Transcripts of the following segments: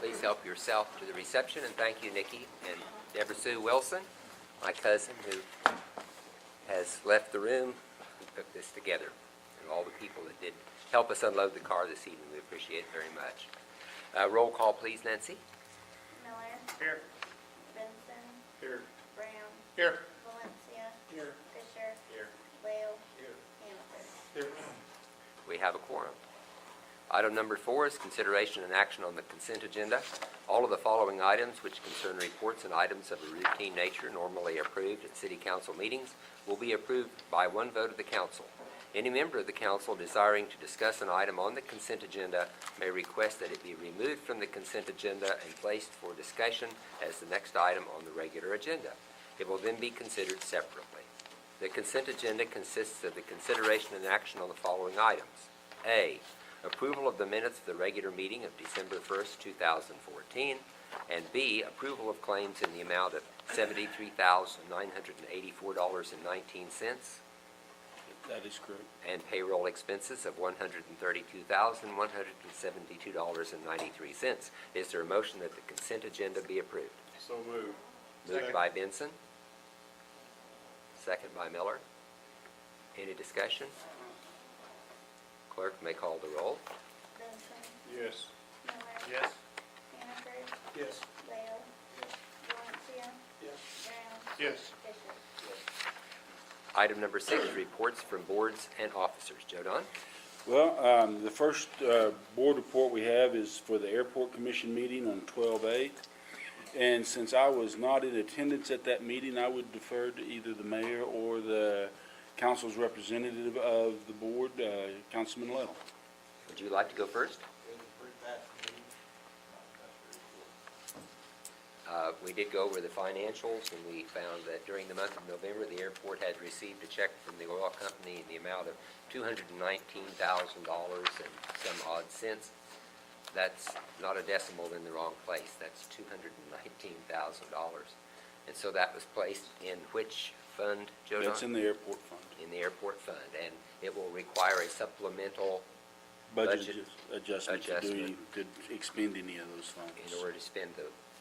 please help yourself to the reception, and thank you, Nikki and Deborah Sue Wilson, my cousin who has left the room, who put this together, and all the people that did help us unload the car this evening. We appreciate it very much. Roll call, please, Nancy. Miller. Here. Benson. Here. Brown. Here. Valencia. Here. Fisher. Here. Whale. Here. Hannaford. Here. We have a quorum. Item number 4 is consideration and action on the consent agenda. All of the following items, which concern reports and items of a routine nature normally approved at City Council meetings, will be approved by one vote of the Council. Any member of the Council desiring to discuss an item on the consent agenda may request that it be removed from the consent agenda and placed for discussion as the next item on the regular agenda. It will then be considered separately. The consent agenda consists of the consideration and action on the following items. A, approval of the minutes of the regular meeting of December 1st, 2014, and B, approval of claims in the amount of $73,984.19, That is correct. and payroll expenses of $132,172.93. Is there a motion that the consent agenda be approved? So moved. Moved by Benson. Second by Miller. Any discussion? Clerk may call the roll. Benson. Yes. Miller. Yes. Hannaford. Yes. Whale. Yes. Valencia. Yes. Brown. Yes. Fisher. Item number 6, reports from boards and officers. Joe Don? Well, the first board report we have is for the Airport Commission meeting on 12/8. And since I was not in attendance at that meeting, I would defer to either the mayor or the council's representative of the board, Councilman Little. Would you like to go first? We did go over the financials, and we found that during the month of November, the airport had received a check from the oil company in the amount of $219,000 and some odd cents. That's not a decimal in the wrong place. That's $219,000. And so that was placed in which fund, Joe Don? That's in the airport fund. In the airport fund, and it will require a supplemental Budget adjustment to adjustment. expend any of those funds. in order to spend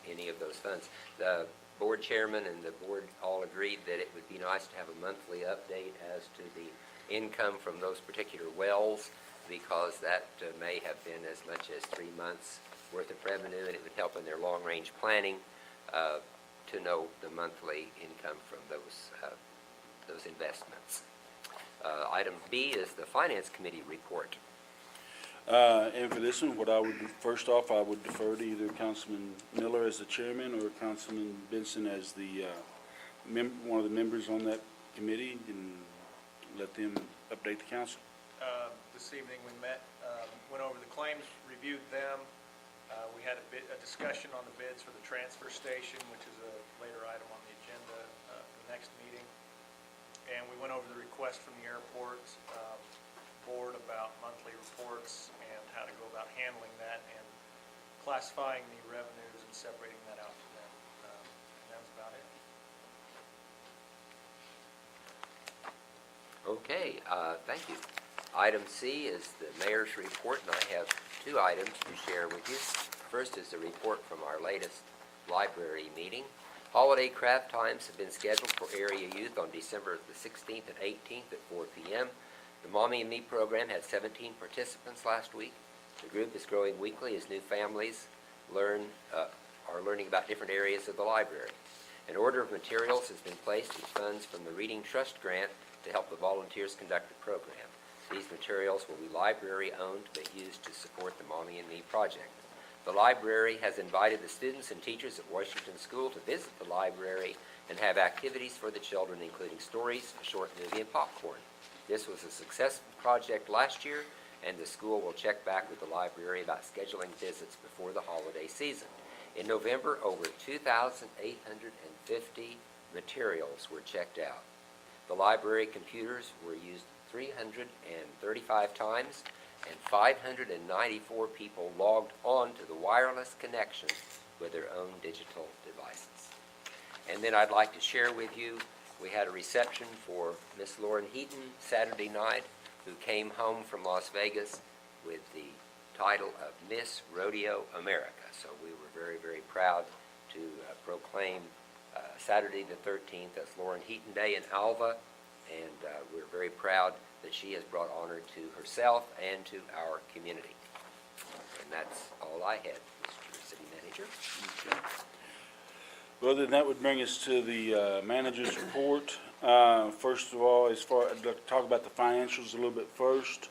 any of those funds. The board chairman and the board all agreed that it would be nice to have a monthly update as to the income from those particular wells, because that may have been as much as 3 months worth of revenue, and it would help in their long-range planning to know the monthly income from those investments. Item B is the Finance Committee report. And for this one, what I would do, first off, I would defer to either Councilman Miller as the chairman or Councilman Benson as the one of the members on that committee, and let them update the council. This evening we met, went over the claims, reviewed them. We had a discussion on the bids for the transfer station, which is a later item on the agenda for the next meeting. And we went over the request from the airport board about monthly reports and how to go about handling that and classifying the revenues and separating that out for them. And that was about it. Okay, thank you. Item C is the mayor's report, and I have 2 items to share with you. First is the report from our latest library meeting. Holiday craft times have been scheduled for area youth on December the 16th and 18th at 4 p.m. The Mommy and Me program had 17 participants last week. The group is growing weekly as new families are learning about different areas of the library. An order of materials has been placed with funds from the Reading Trust Grant to help the volunteers conduct the program. These materials will be library-owned but used to support the Mommy and Me project. The library has invited the students and teachers at Washington School to visit the library and have activities for the children, including stories, a short movie, and popcorn. This was a successful project last year, and the school will check back with the library about scheduling visits before the holiday season. In November, over 2,850 materials were checked out. The library computers were used 335 times, and 594 people logged on to the wireless connection with their own digital devices. And then I'd like to share with you, we had a reception for Miss Lauren Heaton Saturday night, who came home from Las Vegas with the title of Miss Rodeo America. So we were very, very proud to proclaim Saturday the 13th as Lauren Heaton Day in Alva, and we're very proud that she has brought honor to herself and to our community. And that's all I had, Mr. City Manager. Well, then that would bring us to the manager's report. First of all, I'd like to talk about the financials a little bit first.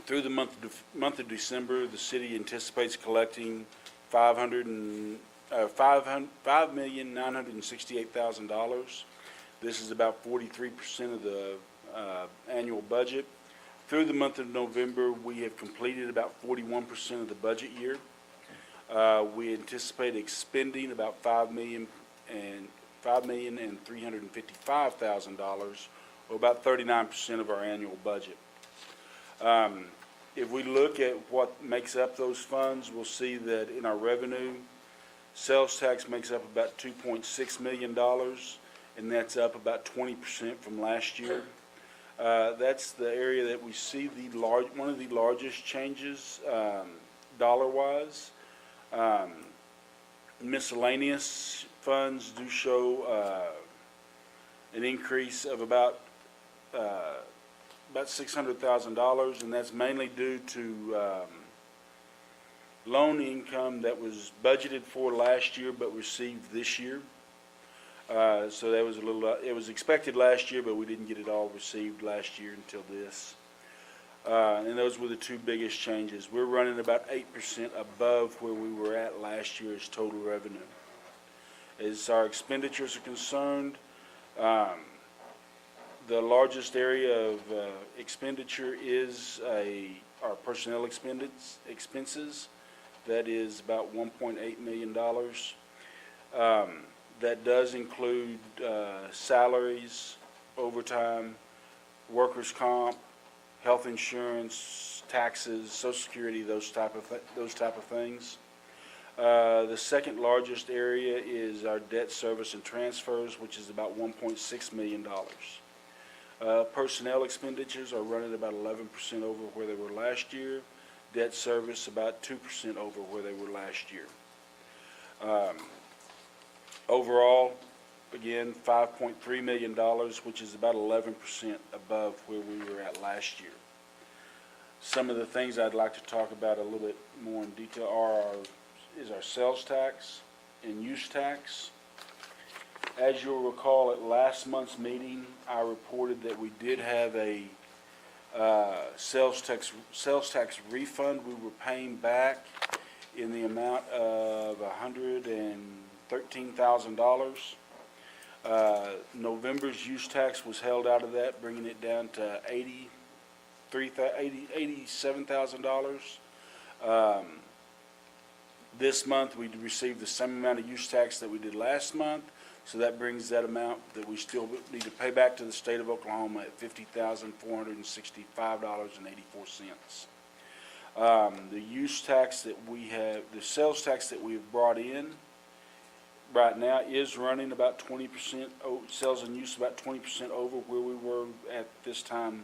Through the month of December, the city anticipates collecting $5,968,000. This is about 43% of the annual budget. Through the month of November, we have completed about 41% of the budget year. We anticipate expending about $5,355,000, or about 39% of our annual budget. If we look at what makes up those funds, we'll see that in our revenue, sales tax makes up about $2.6 million, and that's up about 20% from last year. That's the area that we see one of the largest changes dollar-wise. Miscellaneous funds do show an increase of about $600,000, and that's mainly due to loan income that was budgeted for last year but received this year. So that was it was expected last year, but we didn't get it all received last year until this. And those were the two biggest changes. We're running about 8% above where we were at last year's total revenue. As our expenditures are concerned, the largest area of expenditure is our personnel expenses. That is about $1.8 million. That does include salaries, overtime, workers' comp, health insurance, taxes, Social Security, those type of things. The second largest area is our debt service and transfers, which is about $1.6 million. Personnel expenditures are running about 11% over where they were last year. Debt service about 2% over where they were last year. Overall, again, $5.3 million, which is about 11% above where we were at last year. Some of the things I'd like to talk about a little bit more in detail is our sales tax and use tax. As you'll recall, at last month's meeting, I reported that we did have a sales tax refund we were paying back in the amount of $113,000. November's use tax was held out of that, bringing it down to $87,000. This month, we received the same amount of use tax that we did last month, so that brings that amount that we still need to pay back to the state of Oklahoma at $50,465.84. The use tax that we have, the sales tax that we've brought in right now is running about 20%, sales and use about 20% over where we were at this time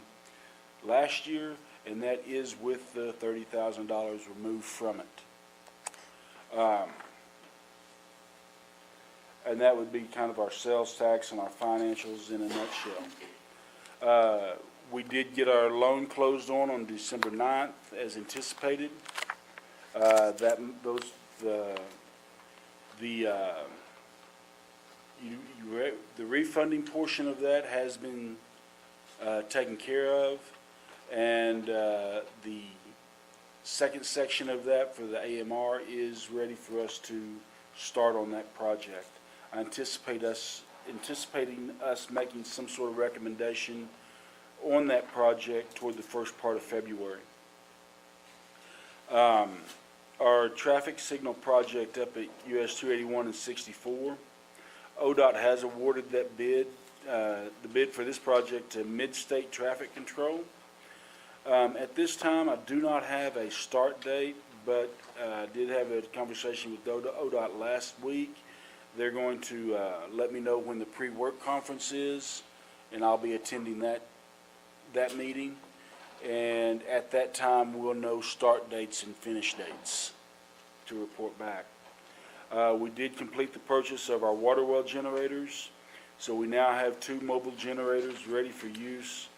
last year, and that is with the $30,000 removed from it. And that would be kind of our sales tax and our financials in a nutshell. We did get our loan closed on December 9th as anticipated. The refunding portion of that has been taken care of, and the second section of that for the AMR is ready for us to start on that project. I anticipating us making some sort of recommendation on that project toward the first part of February. Our traffic signal project up at US 281 and 64, ODOT has awarded that bid, the bid for this project to Mid-State Traffic Control. At this time, I do not have a start date, but I did have a conversation with ODOT last week. They're going to let me know when the pre-work conference is, and I'll be attending that meeting. And at that time, we'll know start dates and finish dates to report back. We did complete the purchase of our water well generators, so we now have 2 mobile generators ready for use.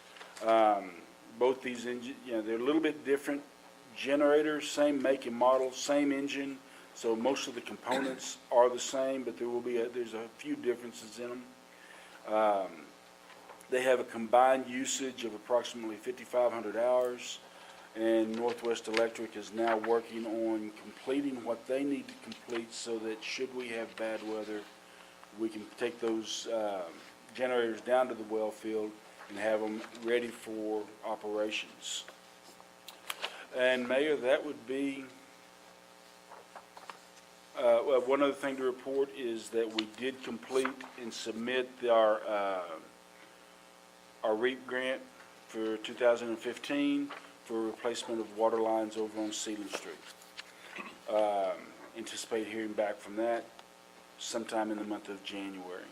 Both these they're a little bit different generators, same make and model, same engine, so most of the components are the same, but there's a few differences in them. They have a combined usage of approximately 5,500 hours, and Northwest Electric is now working on completing what they need to complete so that should we have bad weather, we can take those generators down to the well field and have them ready for operations. And Mayor, that would be, well, one other thing to report is that we did complete and submit our REAP grant for 2015 for replacement of water lines over on Sealing Street. Anticipate hearing back from that sometime in the month of January.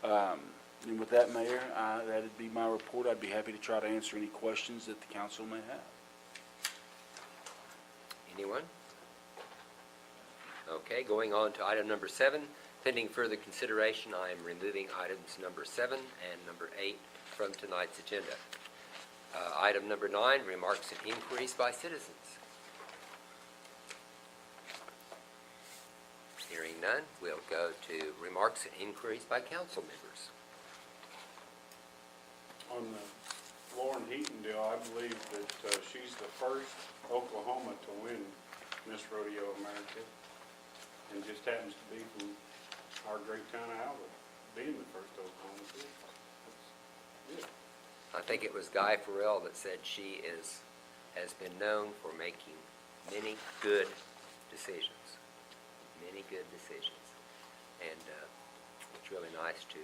And with that, Mayor, that'd be my report. I'd be happy to try to answer any questions that the council may have. Anyone? Okay, going on to item number 7. Pending further consideration, I am removing items number 7 and number 8 from tonight's agenda. Item number 9, remarks and inquiries by citizens. Hearing none, we'll go to remarks and inquiries by council members. On the Lauren Heaton deal, I believe that she's the first Oklahoma to win Miss Rodeo America, and just happens to be from our great town of Alva, being the first Oklahoma too. That's good. I think it was Guy Farrell that said she has been known for making many good decisions. Many good decisions. And it's really nice to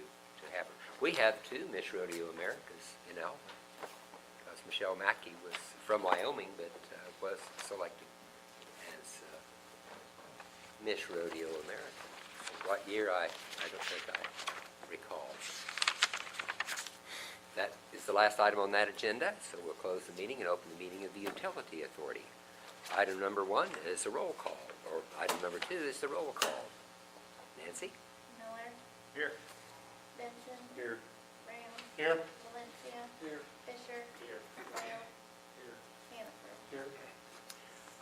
have her. We have 2 Miss Rodeo Americas in Alva, because Michelle Mackey was from Wyoming, but was selected as Miss Rodeo America. What year, I don't think I recall. That is the last item on that agenda, so we'll close the meeting and open the meeting of the Utility Authority. Item number 1 is a roll call, or item number 2 is the roll call. Nancy? Miller, Here. Benson, Here. Brown, Here. Valencia, Here. Fisher, Here. Whale, Here. Hannaford. Here.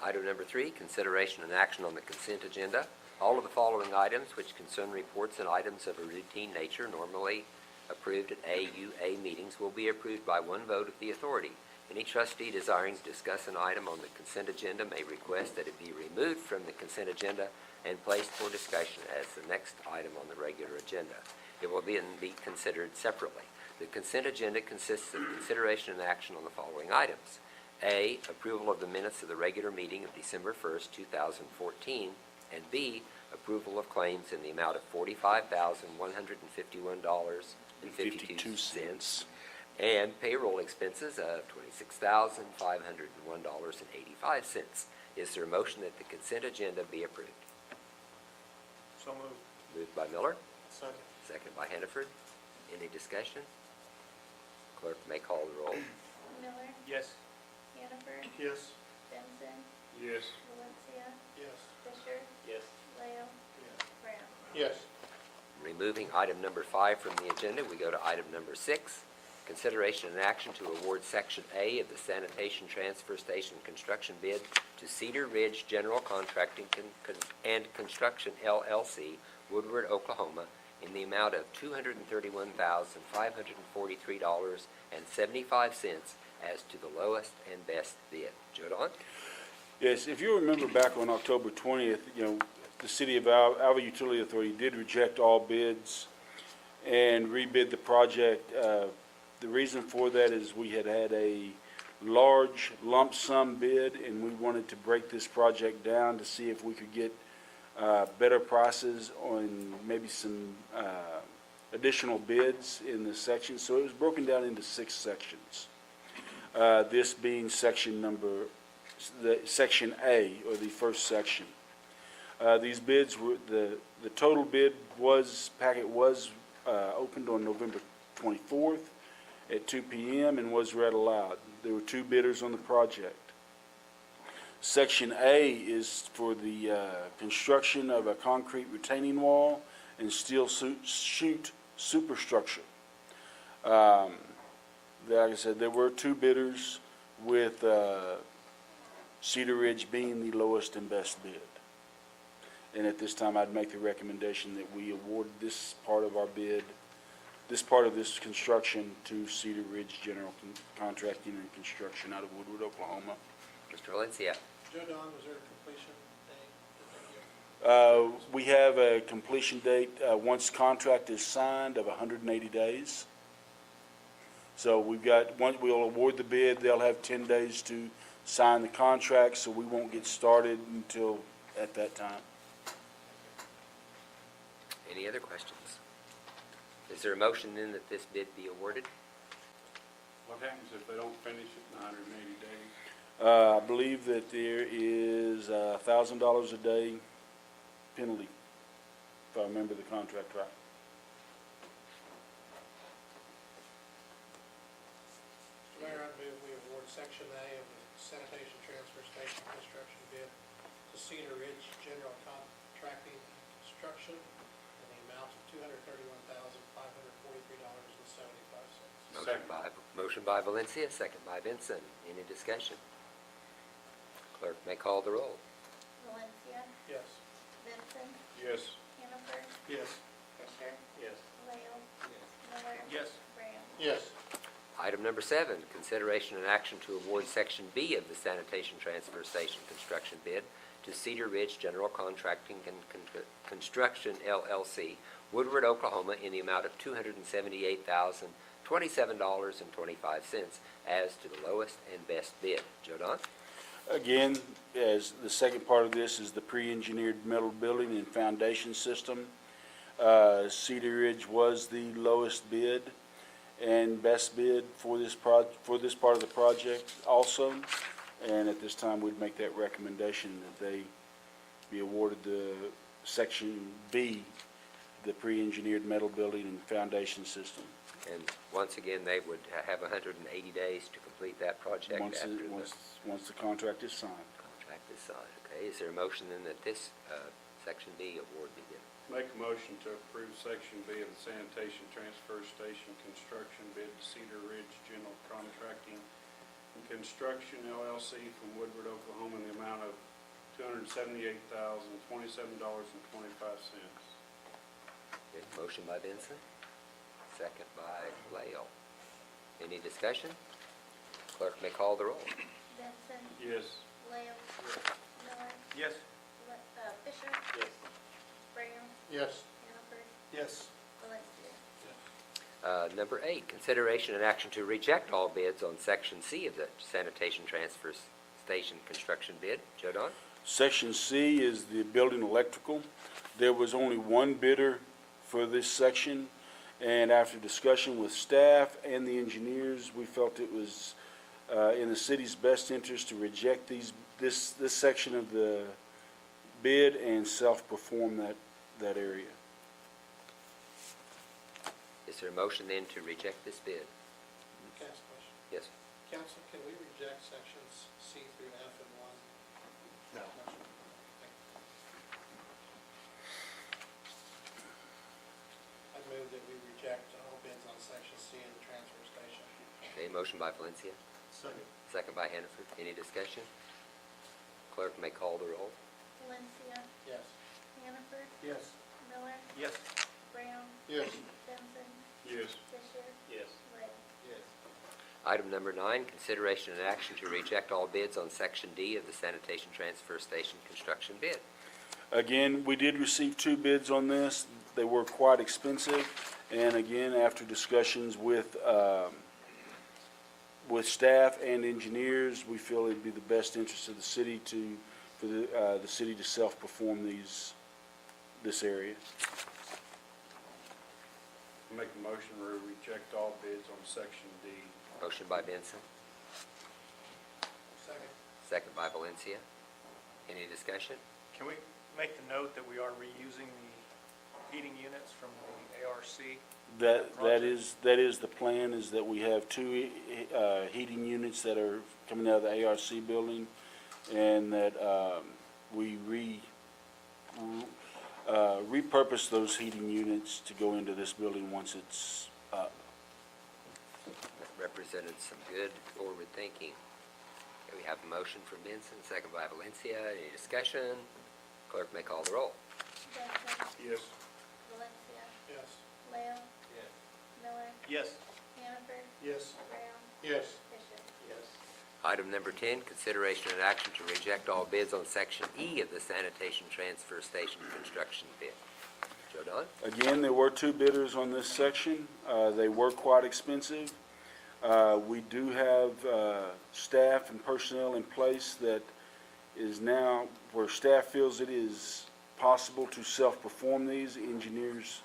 Item number 3, consideration and action on the consent agenda. All of the following items, which concern reports and items of a routine nature normally approved at AUA meetings, will be approved by one vote of the authority. Any trustee desiring to discuss an item on the consent agenda may request that it be removed from the consent agenda and placed for discussion as the next item on the regular agenda. It will then be considered separately. The consent agenda consists of consideration and action on the following items. A, approval of the minutes of the regular meeting of December 1st, 2014, and B, approval of claims in the amount of $45,151.52 and payroll expenses of $26,501.85. Is there a motion that the consent agenda be approved? So moved. Moved by Miller, Second. second by Hannaford. Any discussion? Clerk may call the roll. Miller, Yes. Hannaford, Yes. Benson, Yes. Valencia, Yes. Fisher, Yes. Whale, Brown. Yes. Removing item number 5 from the agenda, we go to item number 6. Consideration and action to award Section A of the Sanitation Transfer Station construction bid to Cedar Ridge General Contracting and Construction, LLC, Woodward, Oklahoma, in the amount of $231,543.75 as to the lowest and best bid. Joe Don? Yes, if you remember back on October 20th, the City of Alva Utility Authority did reject all bids and rebid the project. The reason for that is we had a large lump sum bid, and we wanted to break this project down to see if we could get better prices on maybe some additional bids in the section. So it was broken down into 6 sections. This being Section A, or the first section. These bids were, the total bid packet was opened on November 24th at 2 p.m. and was read aloud. There were two bidders on the project. Section A is for the construction of a concrete retaining wall and steel chute superstructure. Like I said, there were two bidders, with Cedar Ridge being the lowest and best bid. And at this time, I'd make the recommendation that we award this part of our bid, this part of this construction, to Cedar Ridge General Contracting and Construction out of Woodward, Oklahoma. Mr. Valencia. Joe Don, was there a completion date? We have a completion date, once contract is signed, of 180 days. So we'll award the bid, they'll have 10 days to sign the contract, so we won't get started until at that time. Any other questions? Is there a motion then that this bid be awarded? What happens if they don't finish it in 180 days? I believe that there is $1,000 a day penalty, if I remember the contract right. Mayor, I move we award Section A of the sanitation transfer station construction bid to Cedar Ridge General Contracting and Construction in the amount of $231,543.75. Motion by Valencia, second by Benson. Any discussion? Clerk may call the roll. Valencia, Yes. Benson, Yes. Hannaford, Yes. Fisher, Yes. Lael, Miller, Yes. Graham. Yes. Item number 7, consideration and action to award Section B of the sanitation transfer station construction bid to Cedar Ridge General Contracting and Construction, LLC, Woodward, Oklahoma, in the amount of $278,027.25 as to the lowest and best bid. Joe Don? Again, as the second part of this is the pre-engineered metal building and foundation system. Cedar Ridge was the lowest bid and best bid for this part of the project also. And at this time, we'd make that recommendation that they be awarded the Section B, the pre-engineered metal building and foundation system. And once again, they would have 180 days to complete that project Once after the- the once the contract is signed. contract is signed. Okay, is there a motion then that this Section B award be given? Make a motion to approve Section B of the sanitation transfer station construction bid to Cedar Ridge General Contracting and Construction, LLC, from Woodward, Oklahoma, in the amount of $278,027.25. Okay, motion by Benson, second by Lael. Any discussion? Clerk may call the roll. Benson, Yes. Lael, Miller, Yes. Fisher, Yes. Graham, Yes. Hannaford, Yes. Valencia. Number 8, consideration and action to reject all bids on Section C of the sanitation transfer station construction bid. Joe Don? Section C is the building electrical. There was only one bidder for this section, and after discussion with staff and the engineers, we felt it was in the city's best interest to reject this section of the bid and self-perform that area. Is there a motion then to reject this bid? Can I ask a question? Yes. Council, can we reject sections C through F and 1? No. I move that we reject all bids on section C of the transfer station. Okay, motion by Valencia, Second. second by Hannaford. Any discussion? Clerk may call the roll. Valencia, Yes. Hannaford, Yes. Miller, Yes. Graham, Yes. Benson, Yes. Fisher, Yes. Lael. Yes. Item number 9, consideration and action to reject all bids on Section D of the sanitation transfer station construction bid. Again, we did receive two bids on this. They were quite expensive, and again, after discussions with staff and engineers, we feel it'd be the best interest of the city for the city to self-perform this area. Make a motion to reject all bids on Section D. Motion by Benson, Second. second by Valencia. Any discussion? Can we make the note that we are reusing the heating units from the ARC. That is the plan, is that we have two heating units that are coming out of the ARC building, and that we repurpose those heating units to go into this building once it's up. That represented some good forward thinking. Okay, we have a motion from Benson, second by Valencia. Any discussion? Clerk may call the roll. Benson. Yes. Valencia. Yes. Lael. Yes. Miller. Yes. Hannaford. Yes. Brown. Yes. Fisher. Yes. Item number 10, consideration and action to reject all bids on Section E of the sanitation transfer station construction bid. Joe Don? Again, there were two bidders on this section. They were quite expensive. We do have staff and personnel in place that is now, where staff feels it is possible to self-perform these. Engineers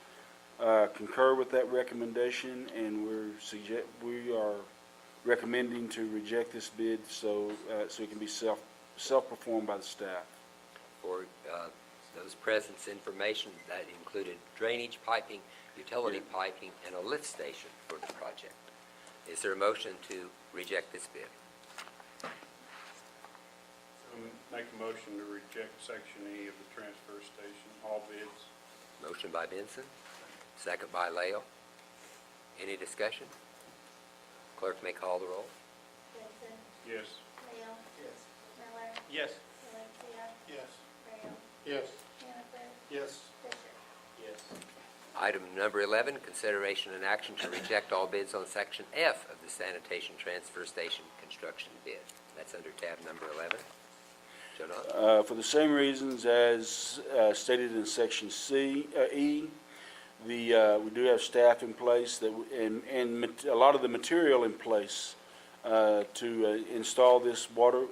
concur with that recommendation, and we are recommending to reject this bid so it can be self-performed by the staff. For those presence information, that included drainage piping, utility piping, and a lift station for the project. Is there a motion to reject this bid? Make a motion to reject Section E of the transfer station, all bids. Motion by Benson, second by Lael. Any discussion? Clerk may call the roll. Benson. Yes. Lael. Yes. Miller. Yes. Valencia. Yes. Brown. Yes. Hannaford. Yes. Fisher. Yes. Item number 11, consideration and action to reject all bids on Section F of the sanitation transfer station construction bid. That's under tab number 11. Joe Don? For the same reasons as stated in Section E, we do have staff in place and a lot of the material in place to install this water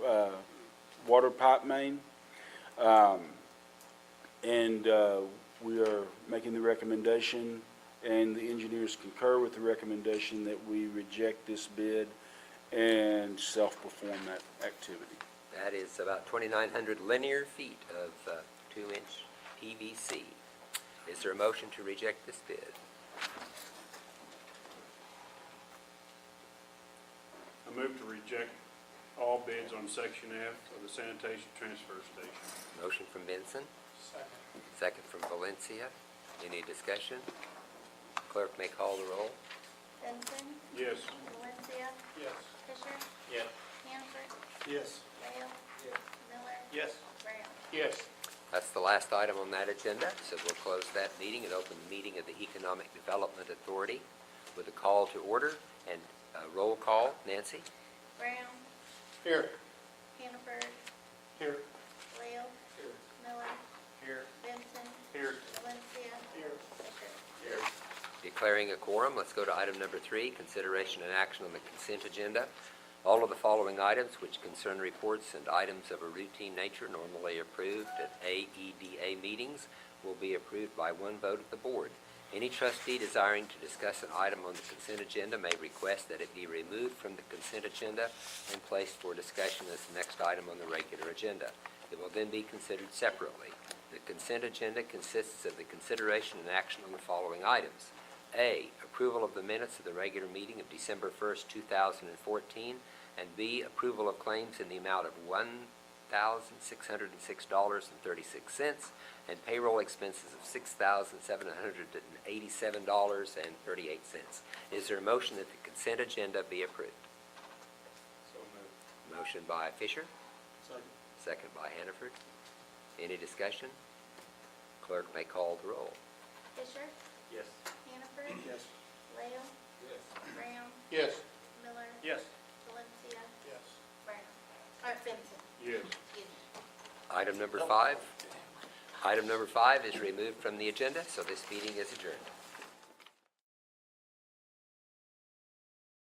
pipe main. And we are making the recommendation, and the engineers concur with the recommendation, that we reject this bid and self-perform that activity. That is about 2,900 linear feet of 2-inch PVC. Is there a motion to reject this bid? I move to reject all bids on Section F of the sanitation transfer station. Motion from Benson, Second. second from Valencia. Any discussion? Clerk may call the roll. Benson. Yes. Valencia. Yes. Fisher. Yes. Hannaford. Yes. Lael. Yes. Miller. Yes. Brown. Yes. That's the last item on that agenda, so we'll close that meeting and open the meeting of the Economic Development Authority with a call to order and a roll call. Nancy? Brown. Here. Hannaford. Here. Lael. Here. Miller. Here. Benson. Here. Valencia. Here. Fisher. Here. Declaring a quorum, let's go to item number 3, consideration and action on the consent agenda. All of the following items, which concern reports and items of a routine nature normally approved at AEDA meetings, will be approved by one vote of the board. Any trustee desiring to discuss an item on the consent agenda may request that it be removed from the consent agenda and placed for discussion as the next item on the regular agenda. It will then be considered separately. The consent agenda consists of the consideration and action on the following items. A, approval of the minutes of the regular meeting of December 1st, 2014, and B, approval of claims in the amount of $1,606.36 and payroll expenses of $6,787.38. Is there a motion that the consent agenda be approved? So moved. Motion by Fisher, Second. second by Hannaford. Any discussion? Clerk may call the roll. Fisher. Yes. Hannaford. Yes. Lael. Yes. Brown. Yes. Miller. Yes. Valencia. Yes. Brown. Benson. Yes. Excuse me. Item number 5. Item number 5 is removed from the agenda, so this meeting is adjourned.